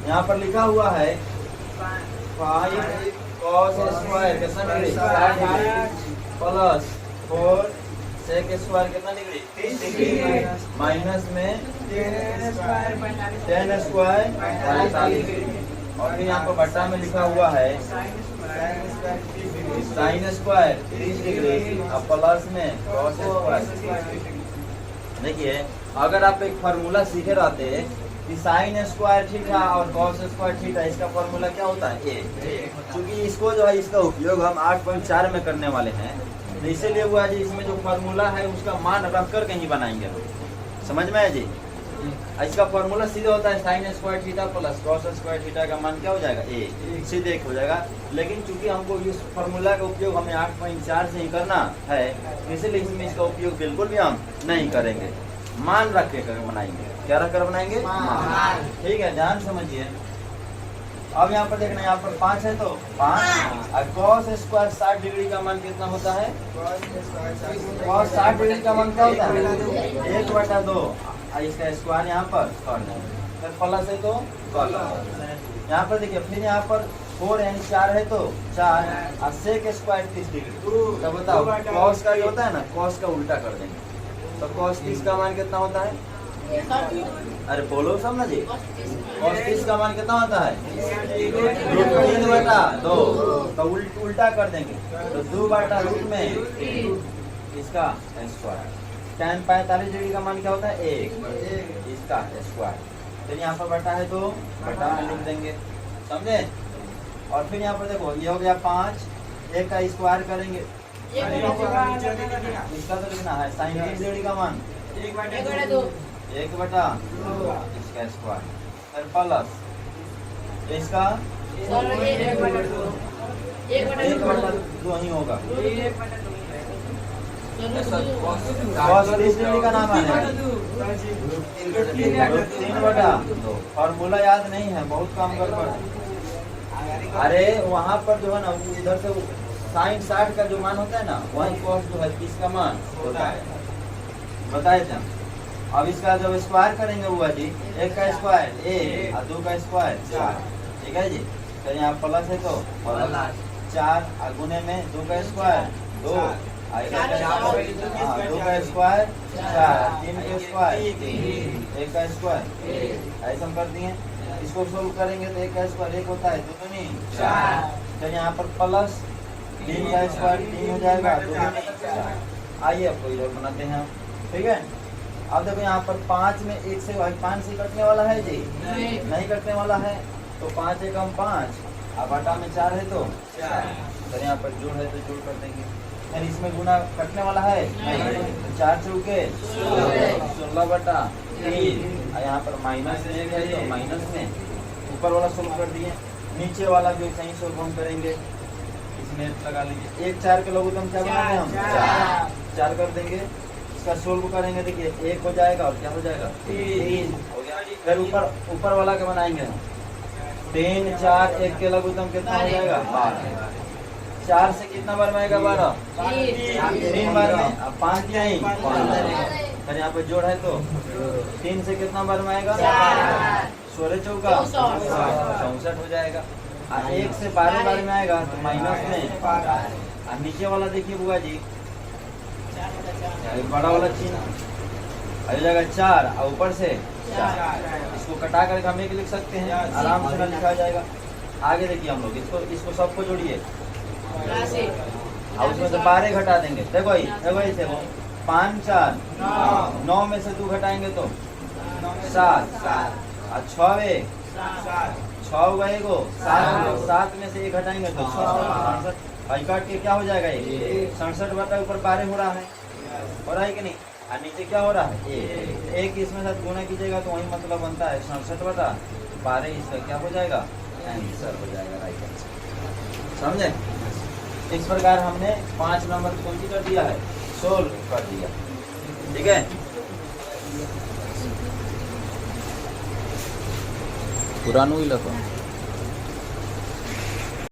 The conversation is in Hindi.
यहाँ पर लिखा हुआ है 5 cos स्क्वायर कितना degree 60 degree plus 4 sec square कितना डिग्री 30 डिग्री माइनस में 10 स्क्वायर 45 डिग्री। और फिर यहाँ पर बट्टा में लिखा हुआ है sin स्क्वायर 30 डिग्री और प्लस में cos स्क्वायर। देखिए अगर आप एक फार्मूला सीखे रहते कि साइन स्क्वायर थीटा और cos स्क्वायर थीटा, इसका फार्मूला क्या होता है ए। क्योंकि इसको जो है इसका उपयोग हम 8.4 में करने वाले हैं, तो इसीलिए हुआ जी इसमें जो फार्मूला है उसका मान रख कर कहीं बनाएंगे हम, समझ में है जी। इसका फार्मूला सीधे होता है sine square theta plus cos square theta का मान क्या हो जाएगा ए, सीधे एक हो जाएगा। लेकिन चूंकि हमको इस फार्मूला का उपयोग हमें 8.4 से ही करना है, इसलिए इसमें इसका उपयोग बिल्कुल भी हम नहीं करेंगे, मान रख के बनाएंगे। क्या रख कर बनाएंगे मान। ठीक है, ध्यान समझिए। अब यहाँ पर देखना, यहाँ पर 5 है तो 5 और cos स्क्वायर 60 डिग्री का मान कितना होता है, cos 60 डिग्री का मान क्या होता है 1/2। इसका स्क्वायर यहाँ पर कर देंगे, फिर प्लस है तो यहाँ पर देखिए, फिर यहाँ पर 4 यानी 4 है तो 4 और sec स्क्वायर 30 डिग्री। तो बताओ cos का जो होता है ना, cos का उल्टा कर देंगे, तो cos 30 का मान कितना होता है, अरे बोलो सब ना जी, cos 30 का मान कितना होता है 3/2। तो उल्टा कर देंगे तो 2/रूट में इसका स्क्वायर। tan 45 डिग्री का मान क्या होता है 1, इसका स्क्वायर। फिर यहाँ पर बटा है तो बटा में लिख देंगे, समझे। और फिर यहाँ पर देखो ये हो गया 5, 1 का स्क्वायर करेंगे, इसका तो लिखना है sin 30 डिग्री का मान 1/2 इसका स्क्वायर, फिर प्लस इसका 1/2 ही होगा। cos 30 डिग्री का नाम है 3/2। फॉर्मूला याद नहीं है, बहुत काम गड़बड़। अरे वहाँ पर जो है ना, इधर से साइन 60 का जो मान होता है ना, वही cos जो है 30 का मान होता है, बताए थे। अब इसका जब स्क्वायर करेंगे हुआ जी, 1 का स्क्वायर 1 और 2 का स्क्वायर 4, ठीक है जी। तो यहाँ प्लस है तो 4 और गुने में 2 का स्क्वायर 2, 2 का स्क्वायर 4, 3 का स्क्वायर 3, 1 का स्क्वायर, ऐसा हम कर दिए। इसको सोल्व करेंगे तो 1 का स्क्वायर 1 होता है, 2 दूनी 4। तो यहाँ पर प्लस 3 का स्क्वायर 3 हो जाएगा, 2 दूनी 4। आइए आपको इधर बनाते हैं, ठीक है। अब देखो यहाँ पर 5 में 1 से 5 से कटने वाला है जी, नहीं कटने वाला है, तो 5 एकम 5 और बटा में 4 है तो 4। यहाँ पर जोड़ है तो जोड़ कर देंगे। फिर इसमें गुना कटने वाला है नहीं, तो 4 चौके 16/3। और यहाँ पर माइनस में है तो माइनस में ऊपर वाला सोल्व कर दिए, नीचे वाला जो सही सोल्व हम करेंगे, इसमें लगा लीजिए। 1 4 के लोग हम क्या बनाते हैं हम 4 कर देंगे। इसका सोल्व करेंगे, देखिए 1 हो जाएगा और क्या हो जाएगा 3 हो गया। फिर ऊपर वाला क्या बनाएंगे हम 3 4 1 के लघुत्तम कितना हो जाएगा 12। 4 से कितना बार में आएगा 12, 3 बार में। अब 5 नहीं 5, फिर यहाँ पे जोड़ है तो 3 से कितना बार में आएगा 16 चौका 64 हो जाएगा। और 1 से 12 बार में आएगा तो माइनस में 12। और नीचे वाला देखिए बुआ जी, बड़ा वाला चिन्ह आ जाएगा 4 और ऊपर से 4, इसको कटा करके हम 1 लिख सकते हैं, आराम से लिखा जाएगा। आगे देखिए हम लोग इसको सबको जोड़िए और उसमें से 12 घटा देंगे। देखो देखो 5 4 9 में से 2 घटाएंगे तो 7 और 6 6 गो 7 में से 1 घटाएंगे तो 67। भाई काट के क्या हो जाएगा ये 67 बटा ऊपर 12 हो रहा है कि नहीं। और नीचे क्या हो रहा है 1 इसमें साथ गुना कीजिएगा तो वही मतलब बनता है 67/12। इसका क्या हो जाएगा आंसर हो जाएगा, राइट आंसर। समझे। इस प्रकार हमने 5 नंबर कौन सी कर दिया है सोल्व कर दिया, ठीक है। पुरानो ही लखो।